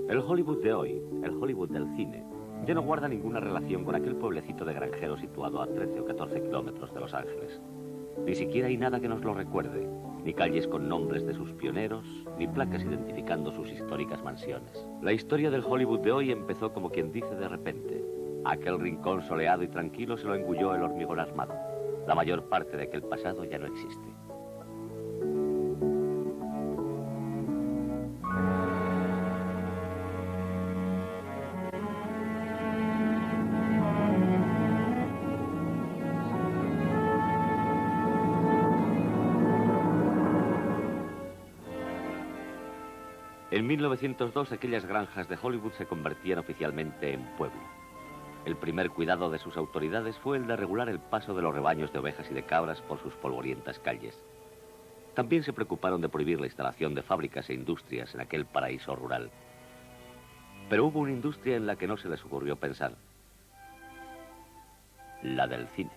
El Hollywood de hoy, el Hollywood del cine, ya no guarda ninguna relación con aquel pueblecito de granjeros situado a 13 o 14 kilómetros de Los Ángeles. Ni siquiera hay nada que nos lo recuerde, ni calles con nombres de sus pioneros, ni placas identificando sus históricas mansiones. La historia del Hollywood de hoy empezó como quien dice de repente. Aquel rincón soleado y tranquilo se lo engulló el hormigón armado. La mayor parte de aquel pasado ya no existe. En 1902, aquellas granjas de Hollywood se convertían oficialmente en pueblo. El primer cuidado de sus autoridades fue el de regular el paso de los rebaños de ovejas y de cabras por sus polvorientas calles. También se preocuparon de prohibir la instalación de fábricas e industrias en aquel paraíso rural. Pero hubo una industria en la que no se les ocurrió pensar. La del cine.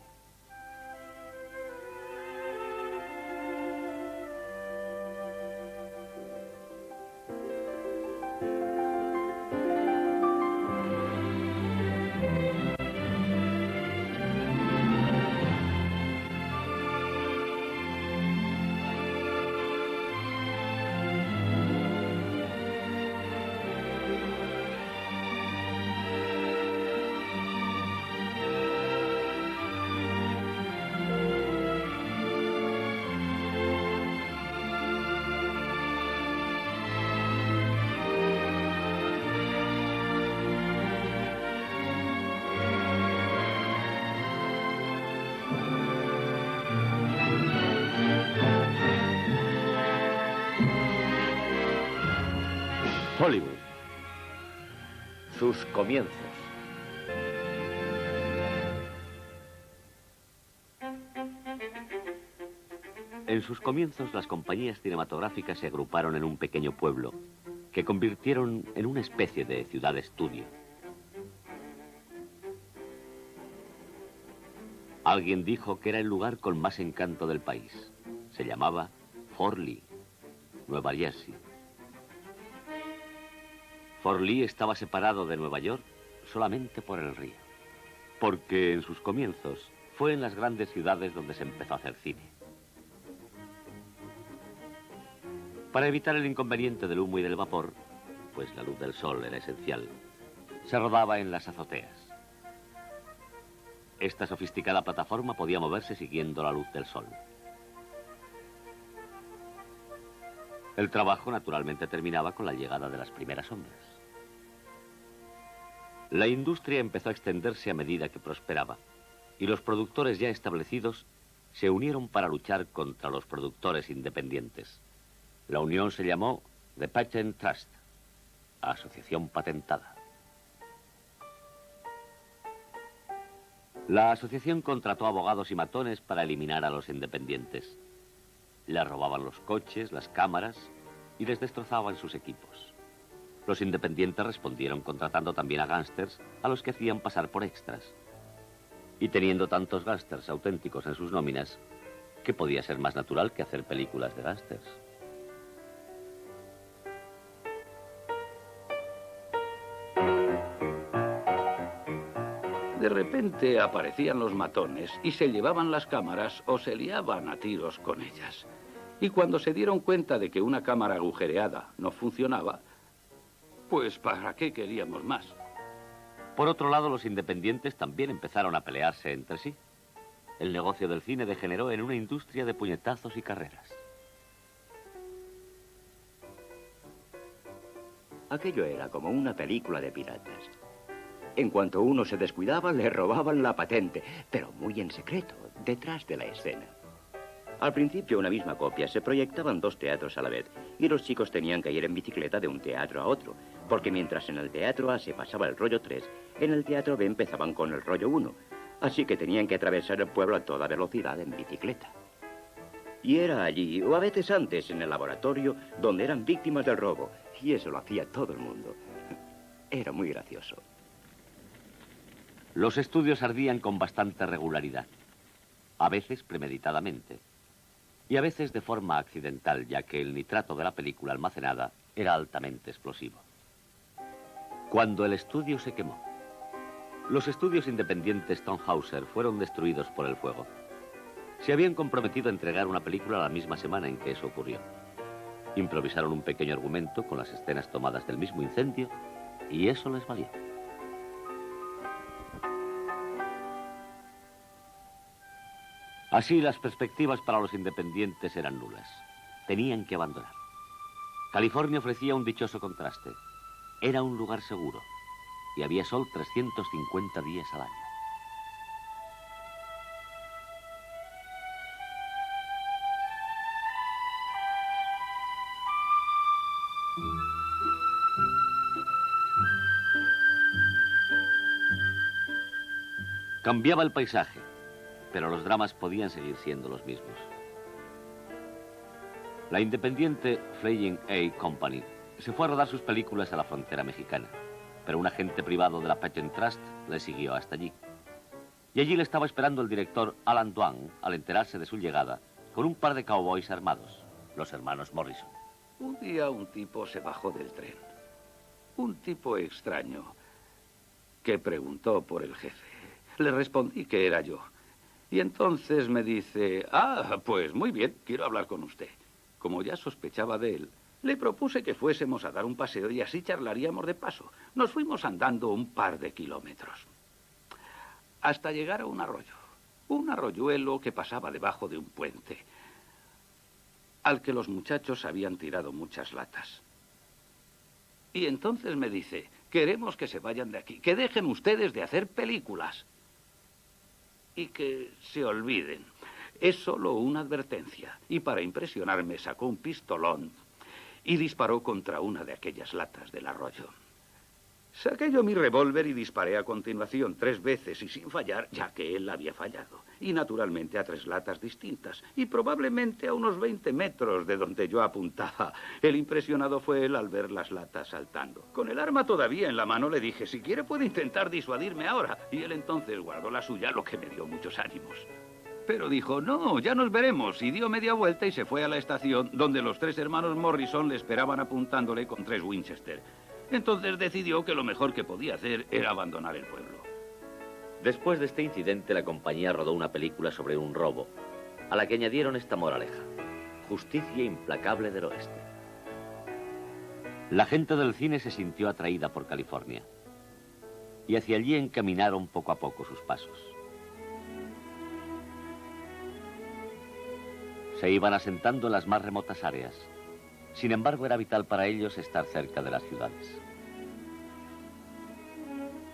Hollywood. Sus comienzos. En sus comienzos, las compañías cinematográficas se agruparon en un pequeño pueblo que convirtieron en una especie de ciudad-estudio. Alguien dijo que era el lugar con más encanto del país. Se llamaba Fort Lee, Nueva Jersey. Fort Lee estaba separado de Nueva York solamente por el río, porque en sus comienzos fue en las grandes ciudades donde se empezó a hacer cine. Para evitar el inconveniente del humo y del vapor, pues la luz del sol era esencial, se rodaba en las azoteas. Esta sofisticada plataforma podía moverse siguiendo la luz del sol. El trabajo naturalmente terminaba con la llegada de las primeras sombras. La industria empezó a extenderse a medida que prosperaba, y los productores ya establecidos se unieron para luchar contra los productores independientes. La unión se llamó The Patent Trust, Asociación Patentada. La asociación contrató abogados y matones para eliminar a los independientes. Les robaban los coches, las cámaras y les destrozaban sus equipos. Los independientes respondieron contratando también a gángsters a los que hacían pasar por extras. Y teniendo tantos gángsters auténticos en sus nóminas, ¿qué podía ser más natural que hacer películas de gángsters? De repente aparecían los matones y se llevaban las cámaras o se liaban a tiros con ellas. Y cuando se dieron cuenta de que una cámara agujereada no funcionaba, pues ¿para qué queríamos más? Por otro lado, los independientes también empezaron a pelearse entre sí. El negocio del cine degeneró en una industria de puñetazos y carreras. Aquello era como una película de piratas. En cuanto uno se descuidaba, le robaban la patente, pero muy en secreto, detrás de la escena. Al principio, una misma copia, se proyectaban 2 teatros a la vez, y los chicos tenían que ir en bicicleta de un teatro a otro, porque mientras en el teatro A se pasaba el rollo 3, en el teatro B empezaban con el rollo 1, así que tenían que atravesar el pueblo a toda velocidad en bicicleta. Y era allí, o a veces antes, en el laboratorio, donde eran víctimas del robo, y eso lo hacía todo el mundo. Era muy gracioso. Los estudios ardían con bastante regularidad, a veces premeditadamente, y a veces de forma accidental, ya que el nitrato de la película almacenada era altamente explosivo. Cuando el estudio se quemó. Los estudios independientes Tonhauser fueron destruidos por el fuego. Se habían comprometido a entregar una película la misma semana en que eso ocurrió. Improvisaron un pequeño argumento con las escenas tomadas del mismo incendio y eso les valió. Así, las perspectivas para los independientes eran nulas. Tenían que abandonar. California ofrecía un dichoso contraste. Era un lugar seguro y había sol 350 días al año. Cambiaba el paisaje, pero los dramas podían seguir siendo los mismos. La independiente Flying A Company se fue a rodar sus películas a la frontera mexicana, pero un agente privado de la Patent Trust le siguió hasta allí. Y allí le estaba esperando el director Alan Dwan al enterarse de su llegada con un par de cowboys armados, los hermanos Morrison. Un día un tipo se bajó del tren. Un tipo extraño que preguntó por el jefe. Le respondí que era yo. Y entonces me dice, pues muy bien, quiero hablar con usted. Como ya sospechaba de él, le propuse que fuésemos a dar un paseo y así charlaríamos de paso. Nos fuimos andando un par de kilómetros, hasta llegar a un arroyo. Un arroyuelo que pasaba debajo de un puente, al que los muchachos habían tirado muchas latas. Y entonces me dice, queremos que se vayan de aquí, que dejen ustedes de hacer películas y que se olviden. Es solo una advertencia. Y para impresionarme sacó un pistolón y disparó contra una de aquellas latas del arroyo. Saqué yo mi revólver y disparé a continuación 3 veces y sin fallar, ya que él había fallado. Y naturalmente a 3 latas distintas. Y probablemente a unos 20 metros de donde yo apuntaba. El impresionado fue él al ver las latas saltando. Con el arma todavía en la mano le dije, si quiere puede intentar disuadirme ahora. Y él entonces guardó la suya, lo que me dio muchos ánimos. Pero dijo, no, ya nos veremos. Y dio media vuelta y se fue a la estación, donde los 3 hermanos Morrison le esperaban apuntándole con 3 Winchester. Entonces decidió que lo mejor que podía hacer era abandonar el pueblo. Después de este incidente, la compañía rodó una película sobre un robo, a la que añadieron esta moraleja: justicia implacable del oeste. La gente del cine se sintió atraída por California, y hacia allí encaminaron poco a poco sus pasos. Se iban asentando en las más remotas áreas. Sin embargo, era vital para ellos estar cerca de las ciudades.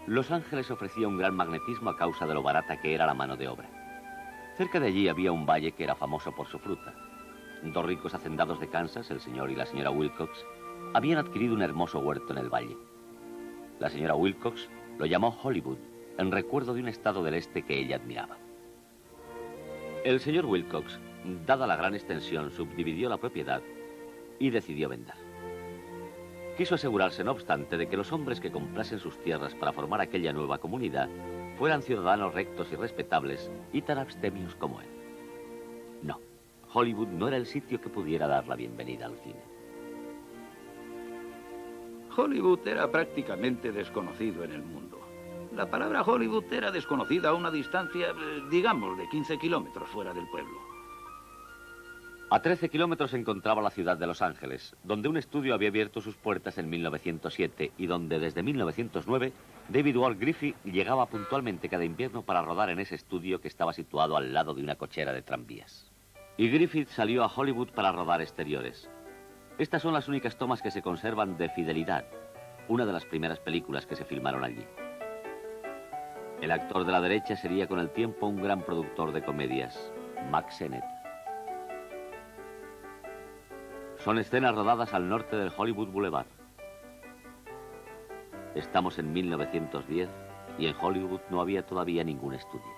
Los Ángeles ofrecía un gran magnetismo a causa de lo barata que era la mano de obra. Cerca de allí había un valle que era famoso por su fruta. 2 ricos hacendados de Kansas, el señor y la señora Wilcox, habían adquirido un hermoso huerto en el valle. La señora Wilcox lo llamó Hollywood, en recuerdo de un estado del este que ella admiraba. El señor Wilcox, dada la gran extensión, subdividió la propiedad y decidió vender. Quiso asegurarse, no obstante, de que los hombres que comprasen sus tierras para formar aquella nueva comunidad fueran ciudadanos rectos y respetables y tan abstemios como él. No, Hollywood no era el sitio que pudiera dar la bienvenida al cine. Hollywood era prácticamente desconocido en el mundo. La palabra Hollywood era desconocida a una distancia, digamos, de 15 kilómetros fuera del pueblo. A 13 kilómetros se encontraba la ciudad de Los Ángeles, donde un estudio había abierto sus puertas en 1907 y donde desde 1909 David Ward Griffith llegaba puntualmente cada invierno para rodar en ese estudio que estaba situado al lado de una cochera de tranvías. Y Griffith salió a Hollywood para rodar exteriores. Estas son las únicas tomas que se conservan de Fidelidad, una de las primeras películas que se filmaron allí. El actor de la derecha sería con el tiempo un gran productor de comedias, Mack Sennett. Son escenas rodadas al norte del Hollywood Boulevard. Estamos en 1910 y en Hollywood no había todavía ningún estudio.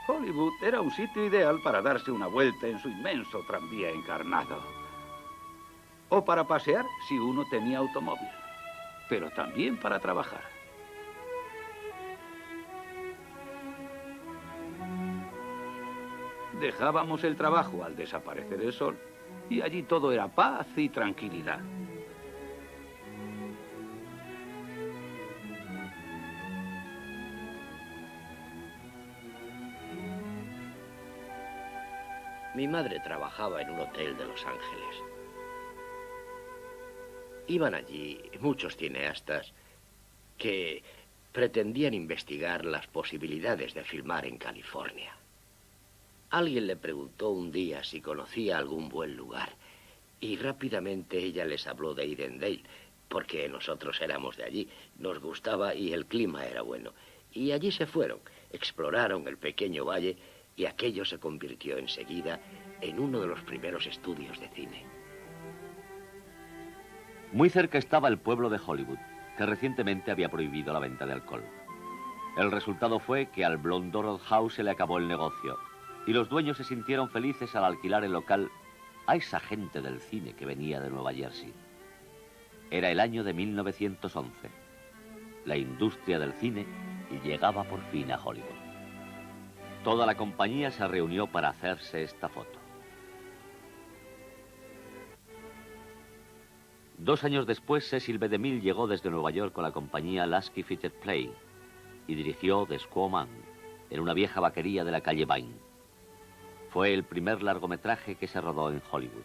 Hollywood era un sitio ideal para darse una vuelta en su inmenso tranvía encarnado. O para pasear si uno tenía automóvil, pero también para trabajar. Dejábamos el trabajo al desaparecer el sol y allí todo era paz y tranquilidad. Mi madre trabajaba en un hotel de Los Ángeles. Iban allí muchos cineastas que pretendían investigar las posibilidades de filmar en California. Alguien le preguntó un día si conocía algún buen lugar y rápidamente ella les habló de Edendale, porque nosotros éramos de allí, nos gustaba y el clima era bueno. Y allí se fueron, exploraron el pequeño valle y aquello se convirtió enseguida en uno de los primeros estudios de cine. Muy cerca estaba el pueblo de Hollywood, que recientemente había prohibido la venta de alcohol. El resultado fue que al Blondorel House se le acabó el negocio y los dueños se sintieron felices al alquilar el local a esa gente del cine que venía de Nueva Jersey. Era el año de 1911. La industria del cine llegaba por fin a Hollywood. Toda la compañía se reunió para hacerse esta foto. 2 años después, Cecil B. DeMille llegó desde Nueva York con la compañía Lasky Fitted Play y dirigió The Squaw Man en una vieja vaquería de la calle Vine. Fue el primer largometraje que se rodó en Hollywood.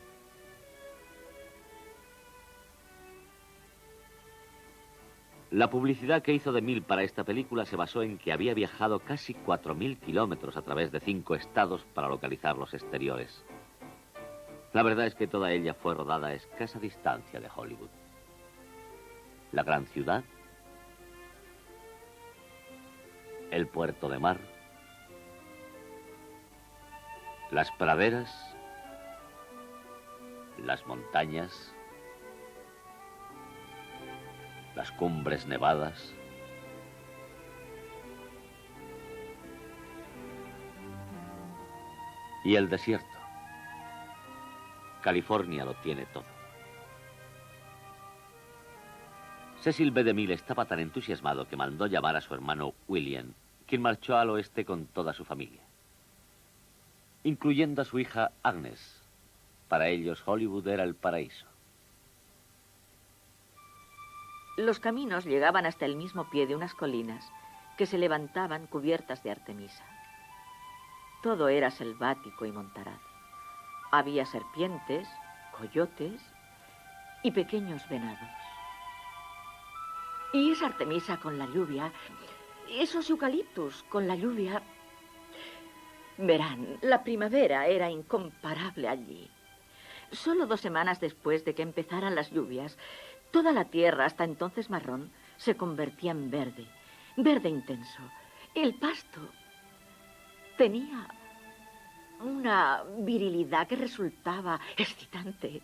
La publicidad que hizo DeMille para esta película se basó en que había viajado casi 4.000 kilómetros a través de 5 estados para localizar los exteriores. La verdad es que toda ella fue rodada a escasa distancia de Hollywood. La gran ciudad, el puerto de mar, las praderas, las montañas, las cumbres nevadas, y el desierto. California lo tiene todo. Cecil B. DeMille estaba tan entusiasmado que mandó llamar a su hermano William, quien marchó al oeste con toda su familia, incluyendo a su hija Agnes. Para ellos Hollywood era el paraíso. Los caminos llegaban hasta el mismo pie de unas colinas que se levantaban cubiertas de artemisa. Todo era selvático y montaraz. Había serpientes, coyotes y pequeños venados. Y esa artemisa con la lluvia, esos eucaliptus con la lluvia. Verán, la primavera era incomparable allí. Solo 2 semanas después de que empezaran las lluvias, toda la tierra, hasta entonces marrón, se convertía en verde, verde intenso. El pasto tenía una virilidad que resultaba excitante.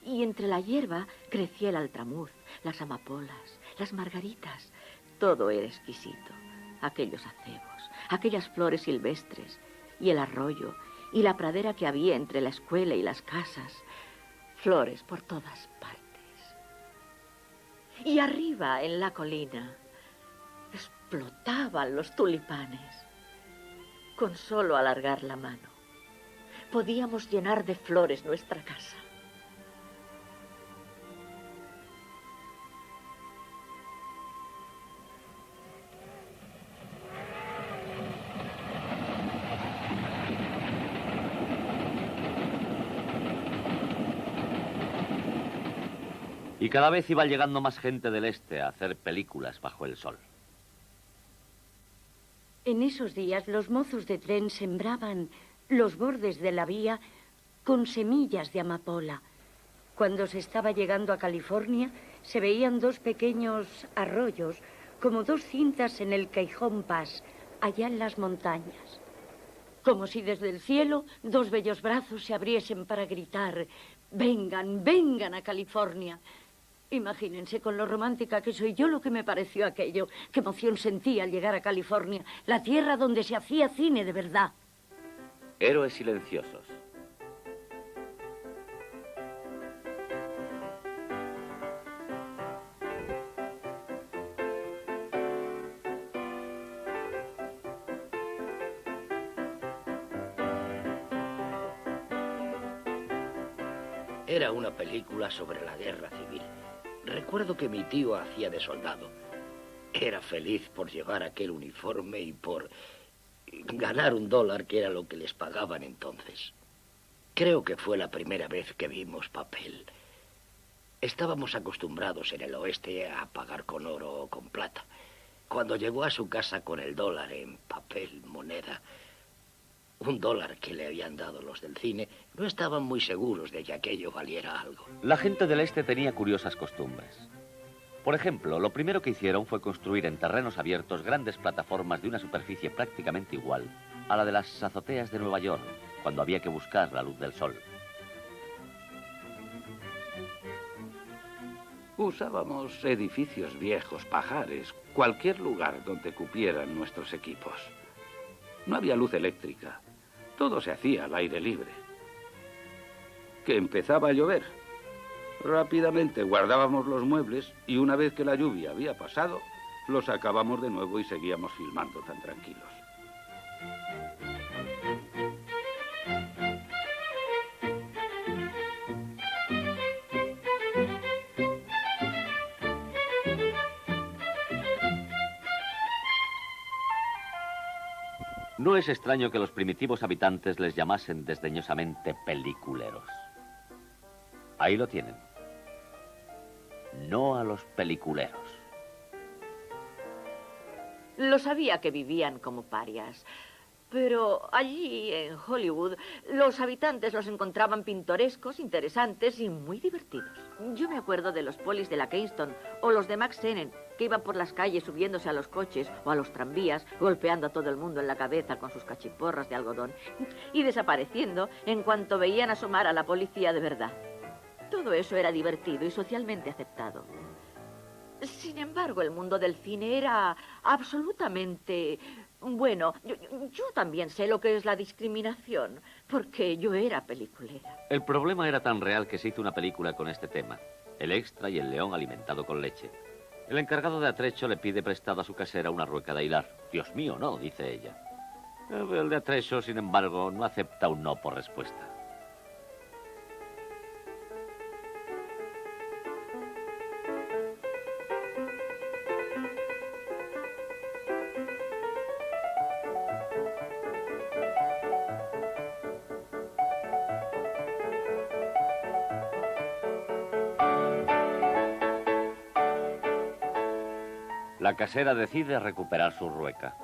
Y entre la hierba crecía el altramuz, las amapolas, las margaritas. Todo era exquisito. Aquellos acebos, aquellas flores silvestres, y el arroyo, y la pradera que había entre la escuela y las casas. Flores por todas partes. Y arriba, en la colina, explotaban los tulipanes. Con solo alargar la mano, podíamos llenar de flores nuestra casa. Y cada vez iba llegando más gente del este a hacer películas bajo el sol. En esos días los mozos de tren sembraban los bordes de la vía con semillas de amapola. Cuando se estaba llegando a California, se veían 2 pequeños arroyos, como 2 cintas en el Cajon Pass, allá en las montañas. Como si desde el cielo 2 bellos brazos se abriesen para gritar: «Vengan, vengan a California». Imagínense con lo romántica que soy yo lo que me pareció aquello. Qué emoción sentí al llegar a California, la tierra donde se hacía cine de verdad. Héroes silenciosos. Era una película sobre la guerra civil. Recuerdo que mi tío hacía de soldado. Era feliz por llevar aquel uniforme y por ganar $1, que era lo que les pagaban entonces. Creo que fue la primera vez que vimos papel. Estábamos acostumbrados en el oeste a pagar con oro o con plata. Cuando llegó a su casa con el dólar en papel, moneda, $1 que le habían dado los del cine, no estaban muy seguros de que aquello valiera algo. La gente del este tenía curiosas costumbres. Por ejemplo, lo primero que hicieron fue construir en terrenos abiertos grandes plataformas de una superficie prácticamente igual a la de las azoteas de Nueva York, cuando había que buscar la luz del sol. Usábamos edificios viejos, pajares, cualquier lugar donde cupieran nuestros equipos. No había luz eléctrica. Todo se hacía al aire libre. Que empezaba a llover. Rápidamente guardábamos los muebles y una vez que la lluvia había pasado, los sacábamos de nuevo y seguíamos filmando tan tranquilos. No es extraño que los primitivos habitantes les llamasen desdeñosamente peliculeros. Ahí lo tienen. No a los peliculeros. Lo sabía que vivían como parias. Pero allí, en Hollywood, los habitantes los encontraban pintorescos, interesantes y muy divertidos. Yo me acuerdo de los polis de la Kingston o los de Max Sennett, que iban por las calles subiéndose a los coches o a los tranvías, golpeando a todo el mundo en la cabeza con sus cachiporras de algodón y desapareciendo en cuanto veían asomar a la policía de verdad. Todo eso era divertido y socialmente aceptado. Sin embargo, el mundo del cine era absolutamente... Bueno, yo también sé lo que es la discriminación, porque yo era peliculera. El problema era tan real que se hizo una película con este tema. El extra y el león alimentado con leche. El encargado de atrecho le pide prestado a su casera una rueca de hilar. Dios mío, no, dice ella. El de atrecho, sin embargo, no acepta un no por respuesta. La casera decide recuperar su rueca.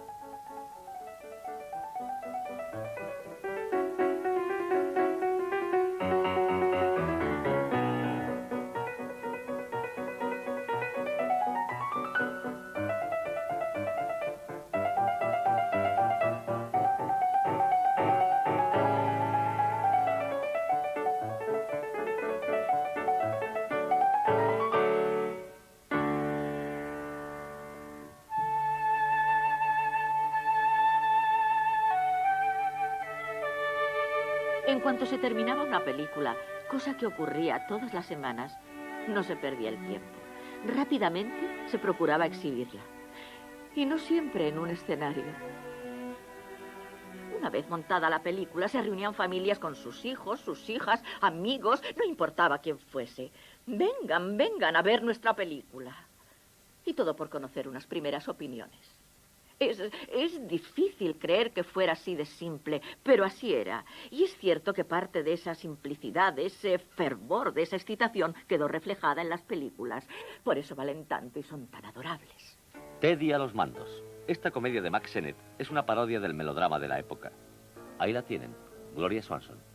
En cuanto se terminaba una película, cosa que ocurría todas las semanas, no se perdía el tiempo. Rápidamente se procuraba exhibirla. Y no siempre en un escenario. Una vez montada la película, se reunían familias con sus hijos, sus hijas, amigos, no importaba quién fuese. Vengan, vengan a ver nuestra película. Y todo por conocer unas primeras opiniones. Es difícil creer que fuera así de simple, pero así era. Y es cierto que parte de esa simplicidad, de ese fervor, de esa excitación, quedó reflejada en las películas. Por eso valen tanto y son tan adorables. Teddy a los mandos. Esta comedia de Max Sennett es una parodia del melodrama de la época. Ahí la tienen, Gloria Swanson.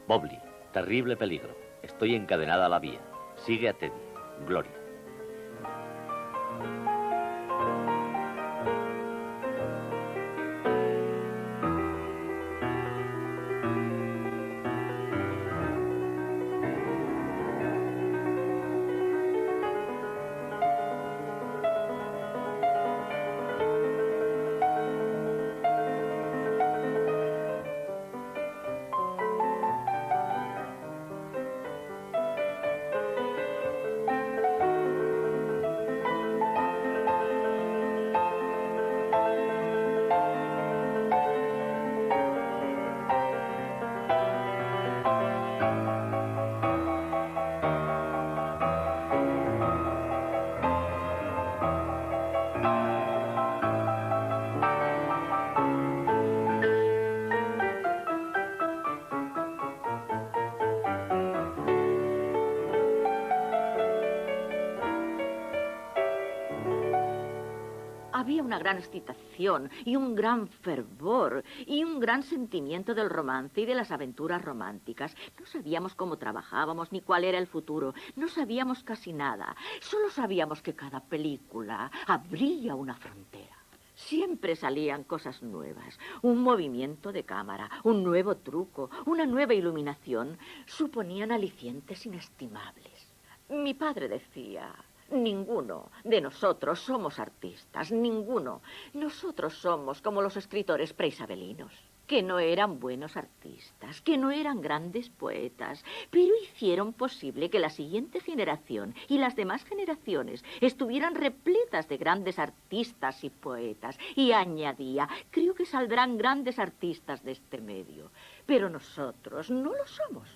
Mobley, terrible peligro. Estoy encadenada a la vía. Sigue a Teddy. Gloria. Había una gran excitación y un gran fervor y un gran sentimiento del romance y de las aventuras románticas. No sabíamos cómo trabajábamos ni cuál era el futuro. No sabíamos casi nada. Solo sabíamos que cada película abría una frontera. Siempre salían cosas nuevas, un movimiento de cámara, un nuevo truco, una nueva iluminación. Suponían alicientes inestimables. Mi padre decía: ninguno de nosotros somos artistas, ninguno. Nosotros somos como los escritores preisabelinos, que no eran buenos artistas, que no eran grandes poetas, pero hicieron posible que la siguiente generación y las demás generaciones estuvieran repletas de grandes artistas y poetas. Y añadía: creo que saldrán grandes artistas de este medio, pero nosotros no lo somos.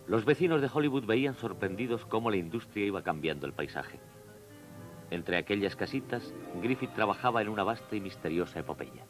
Los vecinos de Hollywood veían sorprendidos cómo la industria iba cambiando el paisaje. Entre aquellas casitas, Griffith trabajaba en una vasta y misteriosa epopeya.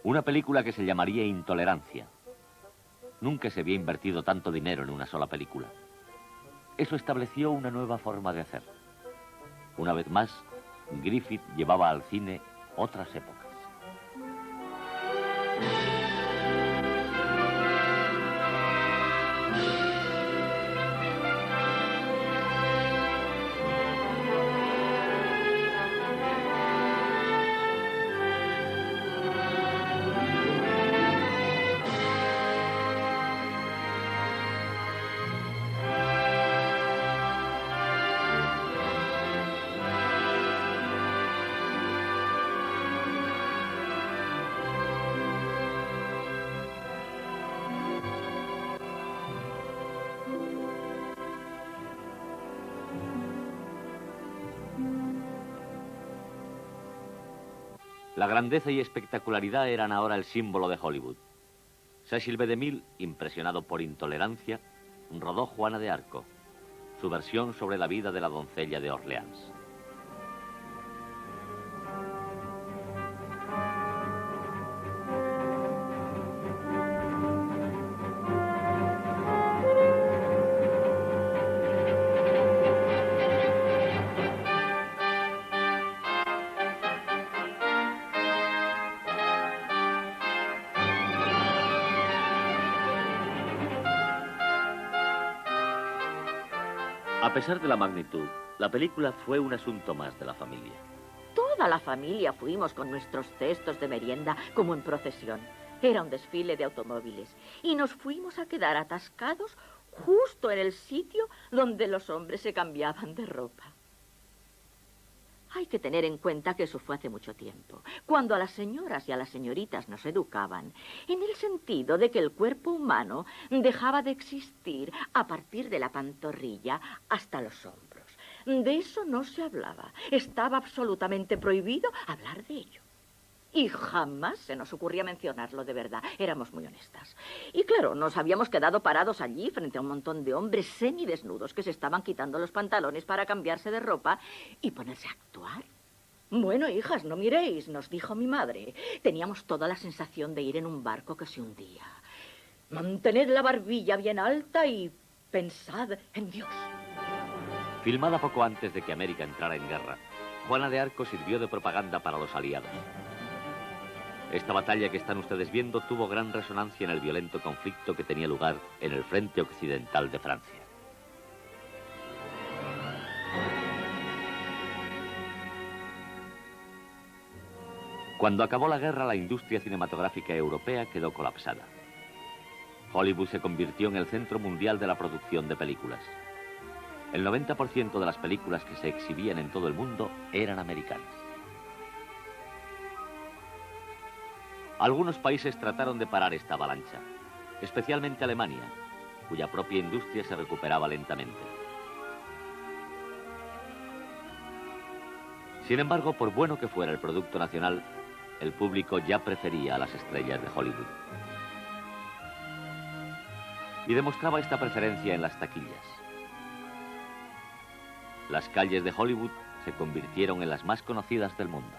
Una película que se llamaría Intolerancia. Nunca se había invertido tanto dinero en una sola película. Eso estableció una nueva forma de hacer. Una vez más, Griffith llevaba al cine otras épocas. La grandeza y espectacularidad eran ahora el símbolo de Hollywood. Cecil B. DeMille, impresionado por Intolerancia, rodó Juana de Arco, su versión sobre la vida de la doncella de Orleans. A pesar de la magnitud, la película fue un asunto más de la familia. Toda la familia fuimos con nuestros cestos de merienda como en procesión. Era un desfile de automóviles y nos fuimos a quedar atascados justo en el sitio donde los hombres se cambiaban de ropa. Hay que tener en cuenta que eso fue hace mucho tiempo, cuando a las señoras y a las señoritas nos educaban, en el sentido de que el cuerpo humano dejaba de existir a partir de la pantorrilla hasta los hombros. De eso no se hablaba. Estaba absolutamente prohibido hablar de ello. Y jamás se nos ocurría mencionarlo de verdad. Éramos muy honestas. Y claro, nos habíamos quedado parados allí frente a un montón de hombres semidesnudos que se estaban quitando los pantalones para cambiarse de ropa y ponerse a actuar. Bueno, hijas, no miréis, nos dijo mi madre. Teníamos toda la sensación de ir en un barco que se hundía. Mantened la barbilla bien alta y pensad en Dios. Filmada poco antes de que América entrara en guerra, Juana de Arco sirvió de propaganda para los aliados. Esta batalla que están ustedes viendo tuvo gran resonancia en el violento conflicto que tenía lugar en el frente occidental de Francia. Cuando acabó la guerra, la industria cinematográfica europea quedó colapsada. Hollywood se convirtió en el centro mundial de la producción de películas. El 90% de las películas que se exhibían en todo el mundo eran americanas. Algunos países trataron de parar esta avalancha, especialmente Alemania, cuya propia industria se recuperaba lentamente. Sin embargo, por bueno que fuera el producto nacional, el público ya prefería a las estrellas de Hollywood. Y demostraba esta preferencia en las taquillas. Las calles de Hollywood se convirtieron en las más conocidas del mundo.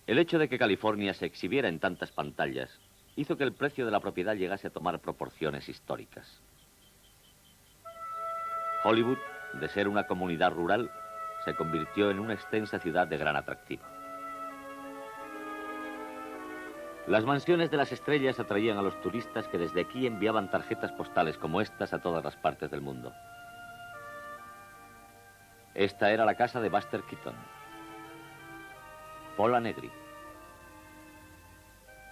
El hecho de que California se exhibiera en tantas pantallas hizo que el precio de la propiedad llegase a tomar proporciones históricas. Hollywood, de ser una comunidad rural, se convirtió en una extensa ciudad de gran atractivo. Las mansiones de las estrellas atraían a los turistas que desde aquí enviaban tarjetas postales como estas a todas las partes del mundo. Esta era la casa de Buster Keaton, Paula Negri,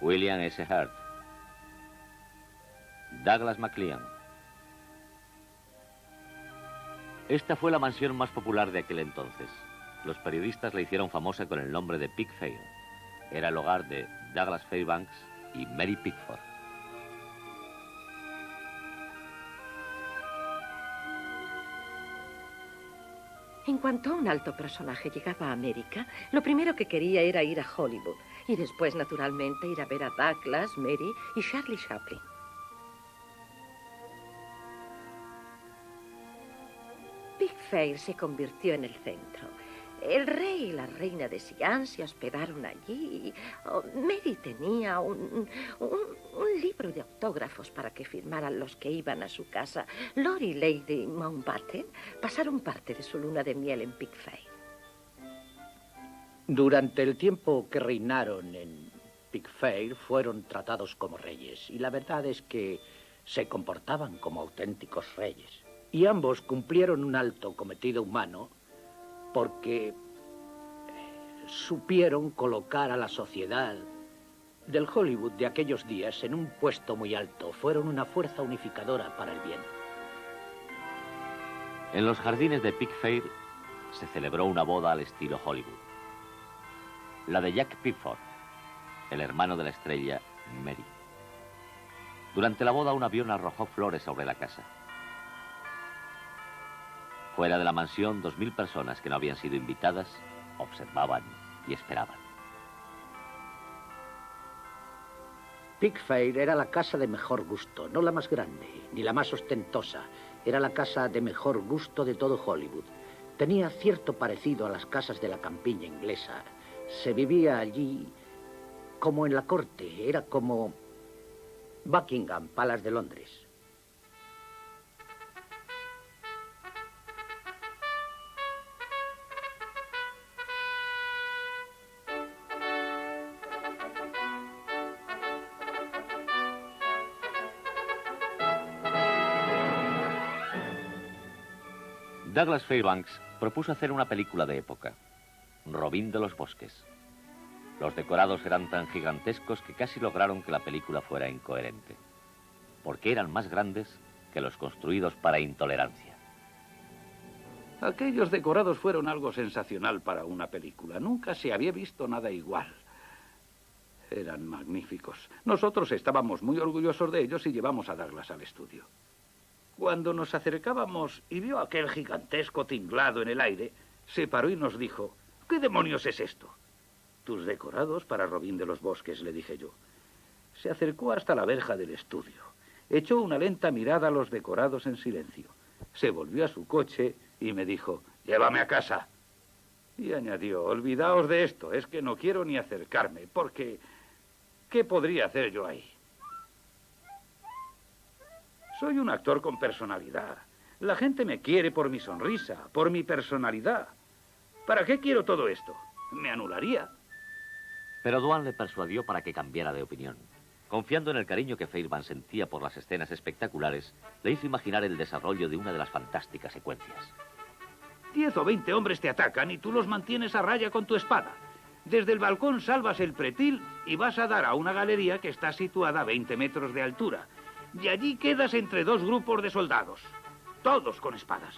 William S. Hurt, Douglas MacLean. Esta fue la mansión más popular de aquel entonces. Los periodistas la hicieron famosa con el nombre de Pickfair. Era el hogar de Douglas Fairbanks y Mary Pickford. En cuanto un alto personaje llegaba a América, lo primero que quería era ir a Hollywood y después, naturalmente, ir a ver a Douglas, Mary y Charlie Chaplin. Pickfair se convirtió en el centro. El rey y la reina de Siam se hospedaron allí. Mary tenía un libro de autógrafos para que firmaran los que iban a su casa. Lord y Lady Mountbatten pasaron parte de su luna de miel en Pickfair. Durante el tiempo que reinaron en Pickfair fueron tratados como reyes, y la verdad es que se comportaban como auténticos reyes. Y ambos cumplieron un alto cometido humano porque supieron colocar a la sociedad del Hollywood de aquellos días en un puesto muy alto. Fueron una fuerza unificadora para el bien. En los jardines de Pickfair se celebró una boda al estilo Hollywood. La de Jack Pickford, el hermano de la estrella Mary. Durante la boda un avión arrojó flores sobre la casa. Fuera de la mansión, 2000 personas que no habían sido invitadas observaban y esperaban. Pickfair era la casa de mejor gusto, no la más grande, ni la más ostentosa. Era la casa de mejor gusto de todo Hollywood. Tenía cierto parecido a las casas de la campiña inglesa. Se vivía allí como en la corte, era como Buckingham Palace de Londres. Douglas Fairbanks propuso hacer una película de época, Robin de los Bosques. Los decorados eran tan gigantescos que casi lograron que la película fuera incoherente, porque eran más grandes que los construidos para intolerancia. Aquellos decorados fueron algo sensacional para una película. Nunca se había visto nada igual. Eran magníficos. Nosotros estábamos muy orgullosos de ellos y llevamos a Douglas al estudio. Cuando nos acercábamos y vio aquel gigantesco tinglado en el aire, se paró y nos dijo: ¿qué demonios es esto? Tus decorados para Robin de los Bosques, le dije yo. Se acercó hasta la verja del estudio. Echó una lenta mirada a los decorados en silencio. Se volvió a su coche y me dijo: llévame a casa. Y añadió: olvidaos de esto, es que no quiero ni acercarme, porque ¿qué podría hacer yo ahí? Soy un actor con personalidad. La gente me quiere por mi sonrisa, por mi personalidad. ¿Para qué quiero todo esto? Me anularía. Pero Dwan le persuadió para que cambiara de opinión. Confiando en el cariño que Fairbanks sentía por las escenas espectaculares, le hizo imaginar el desarrollo de una de las fantásticas secuencias. 10 o 20 hombres te atacan y tú los mantienes a raya con tu espada. Desde el balcón salvas el pretil y vas a dar a una galería que está situada a 20 metros de altura. Y allí quedas entre dos grupos de soldados, todos con espadas.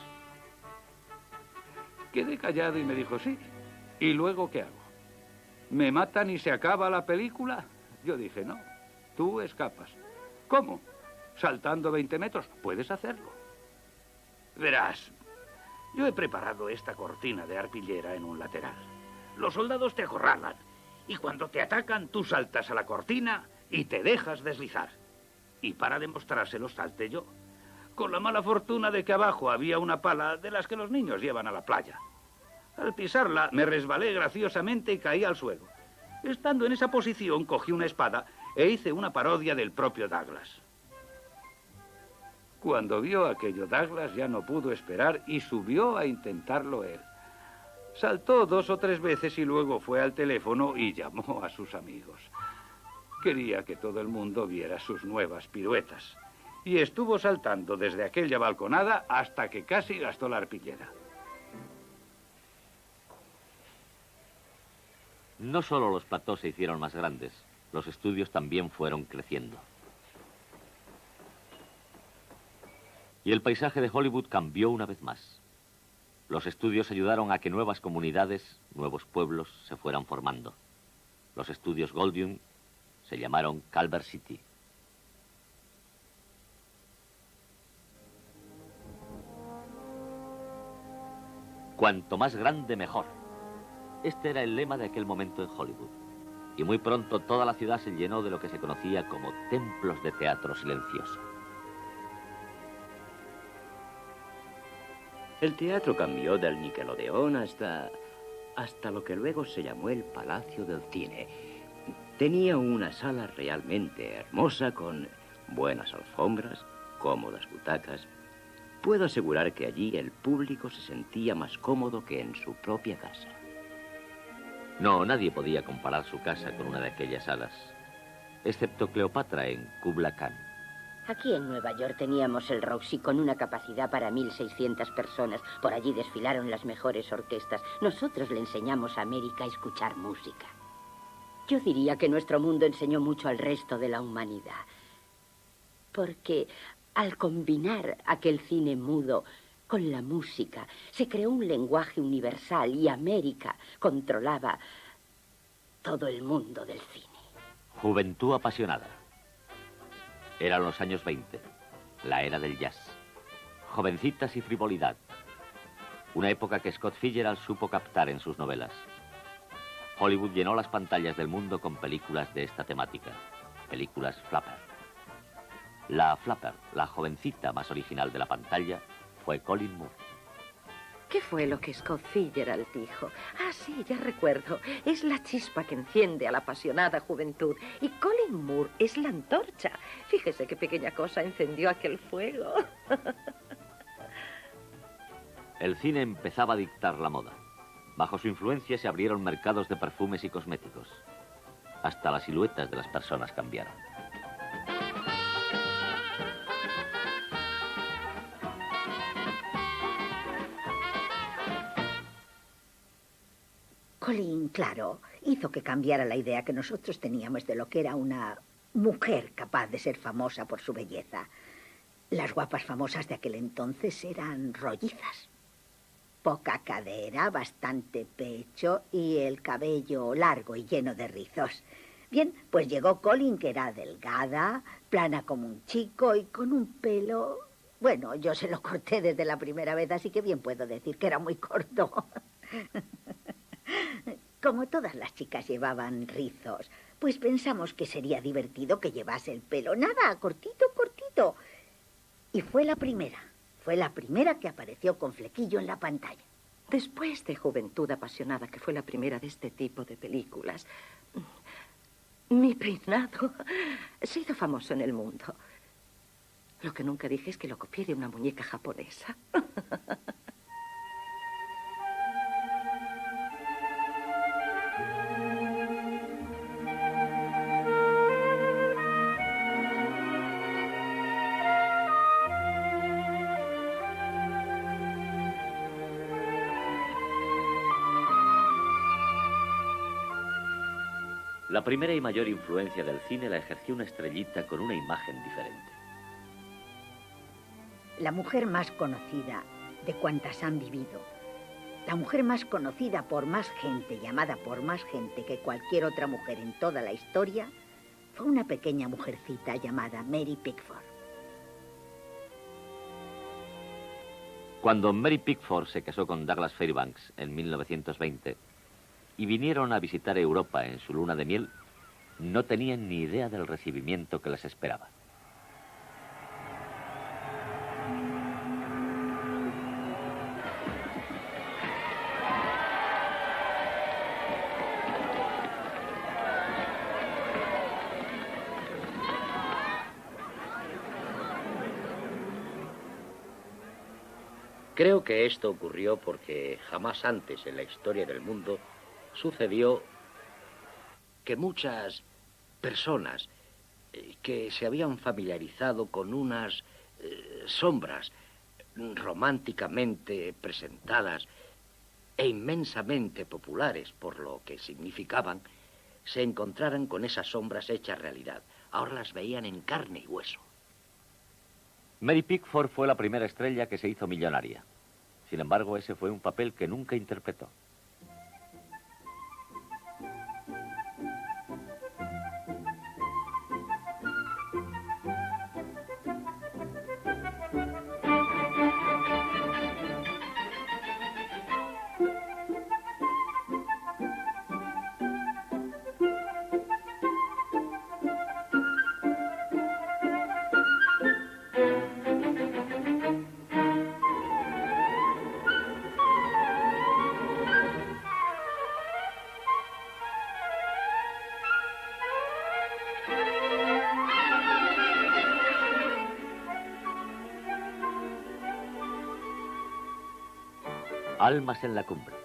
Quedé callado y me dijo: sí. ¿Y luego qué hago? ¿Me matan y se acaba la película? Yo dije: no, tú escapas. ¿Cómo? ¿Saltando 20 metros? Puedes hacerlo. Verás, yo he preparado esta cortina de arpillera en un lateral. Los soldados te acorralan y cuando te atacan tú saltas a la cortina y te dejas deslizar. Y para demostrárselo salté yo, con la mala fortuna de que abajo había una pala de las que los niños llevan a la playa. Al pisarla me resbalé graciosamente y caí al suelo. Estando en esa posición cogí una espada e hice una parodia del propio Douglas. Cuando vio aquello Douglas ya no pudo esperar y subió a intentarlo él. Saltó 2 o 3 veces y luego fue al teléfono y llamó a sus amigos. Quería que todo el mundo viera sus nuevas piruetas. Y estuvo saltando desde aquella balconada hasta que casi gastó la arpillera. No solo los platós se hicieron más grandes, los estudios también fueron creciendo. Y el paisaje de Hollywood cambió una vez más. Los estudios ayudaron a que nuevas comunidades, nuevos pueblos se fueran formando. Los estudios Goldwyn se llamaron Culver City. Cuanto más grande, mejor. Este era el lema de aquel momento en Hollywood. Y muy pronto toda la ciudad se llenó de lo que se conocía como templos de teatro silencioso. El teatro cambió del Nickelodeon hasta lo que luego se llamó el Palacio del Cine. Tenía una sala realmente hermosa con buenas alfombras, cómodas butacas. Puedo asegurar que allí el público se sentía más cómodo que en su propia casa. No, nadie podía comparar su casa con una de aquellas salas, excepto Cleopatra en Kubla Khan. Aquí en Nueva York teníamos el Roxy con una capacidad para 1.600 personas. Por allí desfilaron las mejores orquestas. Nosotros le enseñamos a América a escuchar música. Yo diría que nuestro mundo enseñó mucho al resto de la humanidad. Porque al combinar aquel cine mudo con la música, se creó un lenguaje universal y América controlaba todo el mundo del cine. Juventud apasionada. Eran los años 20, la era del jazz. Jovencitas y frivolidad. Una época que Scott Fitzgerald supo captar en sus novelas. Hollywood llenó las pantallas del mundo con películas de esta temática. Películas Flapper. La Flapper, la jovencita más original de la pantalla, fue Colleen Moore. ¿Qué fue lo que Scott Fitzgerald dijo? Ah, sí, ya recuerdo. Es la chispa que enciende a la apasionada juventud. Y Colleen Moore es la antorcha. Fíjese qué pequeña cosa encendió aquel fuego. El cine empezaba a dictar la moda. Bajo su influencia se abrieron mercados de perfumes y cosméticos. Hasta las siluetas de las personas cambiaron. Colleen, claro, hizo que cambiara la idea que nosotros teníamos de lo que era una mujer capaz de ser famosa por su belleza. Las guapas famosas de aquel entonces eran rollizas. Poca cadera, bastante pecho y el cabello largo y lleno de rizos. Bien, pues llegó Colin, que era delgada, plana como un chico y con un pelo... Bueno, yo se lo corté desde la primera vez, así que bien puedo decir que era muy corto. Como todas las chicas llevaban rizos, pues pensamos que sería divertido que llevase el pelo nada, cortito, cortito. Y fue la primera que apareció con flequillo en la pantalla. Después de Juventud Apasionada, que fue la primera de este tipo de películas, mi peinado se hizo famoso en el mundo. Lo que nunca dije es que lo copié de una muñeca japonesa. La primera y mayor influencia del cine la ejerció una estrellita con una imagen diferente. La mujer más conocida de cuantas han vivido. La mujer más conocida por más gente, llamada por más gente que cualquier otra mujer en toda la historia, fue una pequeña mujercita llamada Mary Pickford. Cuando Mary Pickford se casó con Douglas Fairbanks en 1920 y vinieron a visitar Europa en su luna de miel, no tenían ni idea del recibimiento que les esperaba. Creo que esto ocurrió porque jamás antes en la historia del mundo sucedió que muchas personas que se habían familiarizado con unas sombras románticamente presentadas e inmensamente populares por lo que significaban, se encontraran con esas sombras hechas realidad. Ahora las veían en carne y hueso. Mary Pickford fue la primera estrella que se hizo millonaria. Sin embargo, ese fue un papel que nunca interpretó. Almas en la cumbre.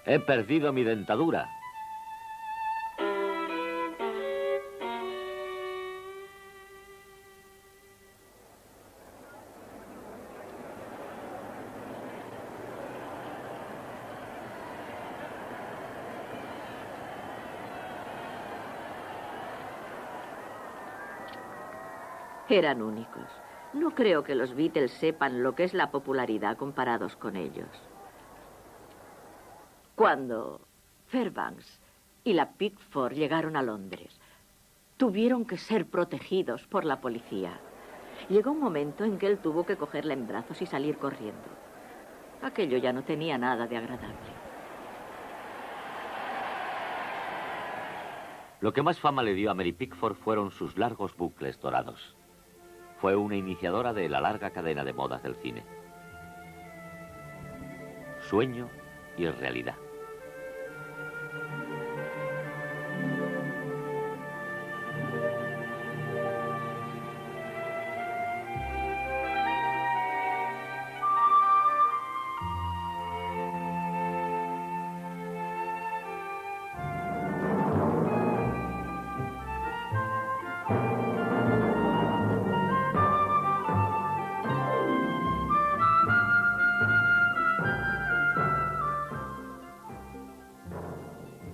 He perdido mi dentadura. Eran únicos. No creo que los Beatles sepan lo que es la popularidad comparados con ellos. Cuando Fairbanks y la Pickford llegaron a Londres, tuvieron que ser protegidos por la policía. Llegó un momento en que él tuvo que cogerla en brazos y salir corriendo. Aquello ya no tenía nada de agradable. Lo que más fama le dio a Mary Pickford fueron sus largos bucles dorados. Fue una iniciadora de la larga cadena de modas del cine. Sueño y realidad.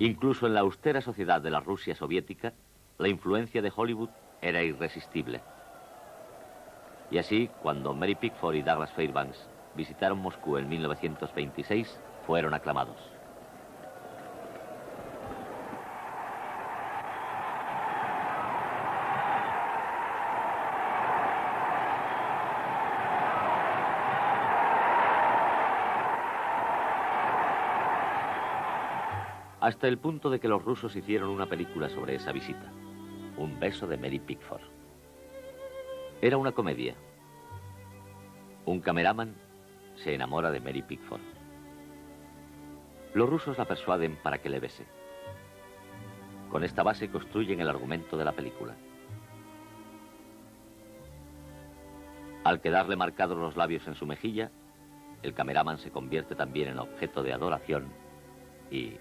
Incluso en la austera sociedad de la Rusia soviética, la influencia de Hollywood era irresistible. Y así, cuando Mary Pickford y Douglas Fairbanks visitaron Moscú en 1926, fueron aclamados. Hasta el punto de que los rusos hicieron una película sobre esa visita. Un beso de Mary Pickford. Era una comedia. Un cameraman se enamora de Mary Pickford. Los rusos la persuaden para que le bese. Con esta base construyen el argumento de la película. Al quedarle marcados los labios en su mejilla, el cameraman se convierte también en objeto de adoración y...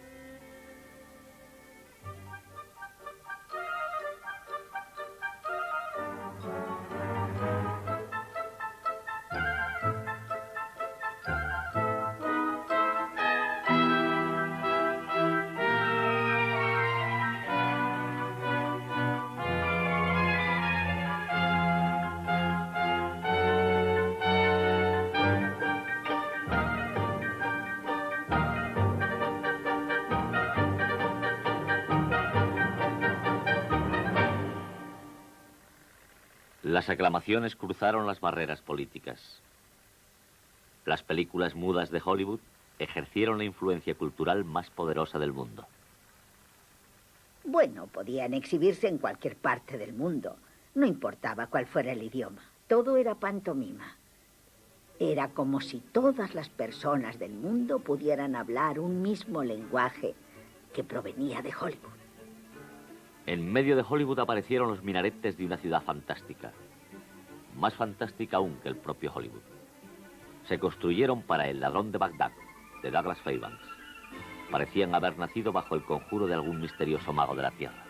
Las aclamaciones cruzaron las barreras políticas. Las películas mudas de Hollywood ejercieron la influencia cultural más poderosa del mundo. Bueno, podían exhibirse en cualquier parte del mundo. No importaba cuál fuera el idioma. Todo era pantomima. Era como si todas las personas del mundo pudieran hablar un mismo lenguaje que provenía de Hollywood. En medio de Hollywood aparecieron los minaretes de una ciudad fantástica. Más fantástica aún que el propio Hollywood. Se construyeron para El ladrón de Bagdad, de Douglas Fairbanks. Parecían haber nacido bajo el conjuro de algún misterioso mago de la tierra.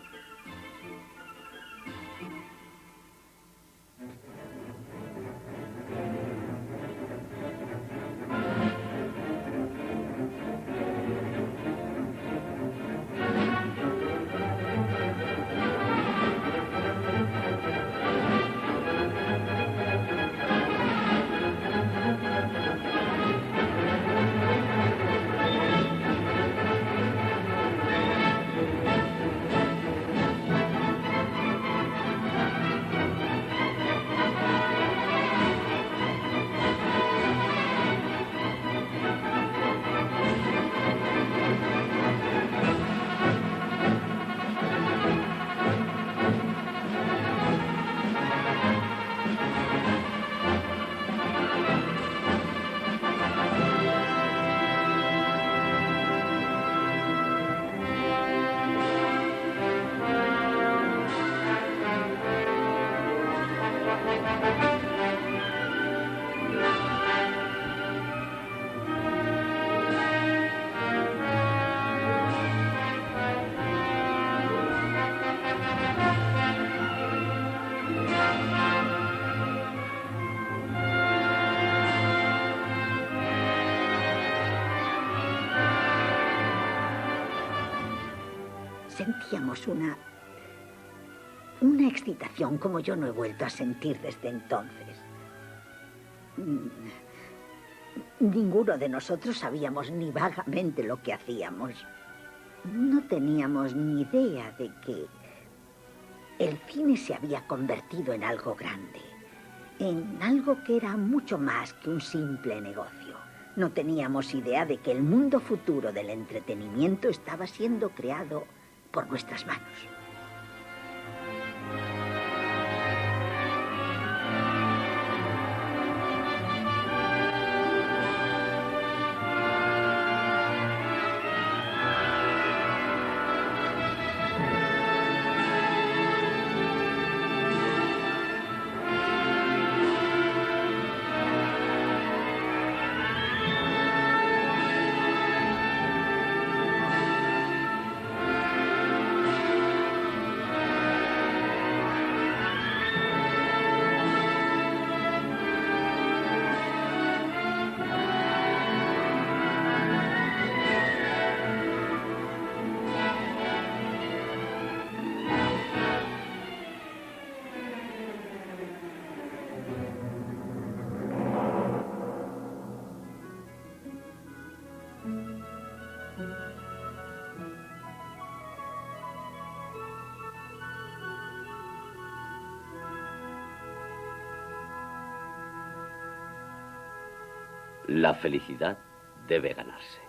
Sentíamos una excitación como yo no he vuelto a sentir desde entonces. Ninguno de nosotros sabíamos ni vagamente lo que hacíamos. No teníamos ni idea de que el cine se había convertido en algo grande, en algo que era mucho más que un simple negocio. No teníamos idea de que el mundo futuro del entretenimiento estaba siendo creado por nuestras manos. La felicidad debe ganarse.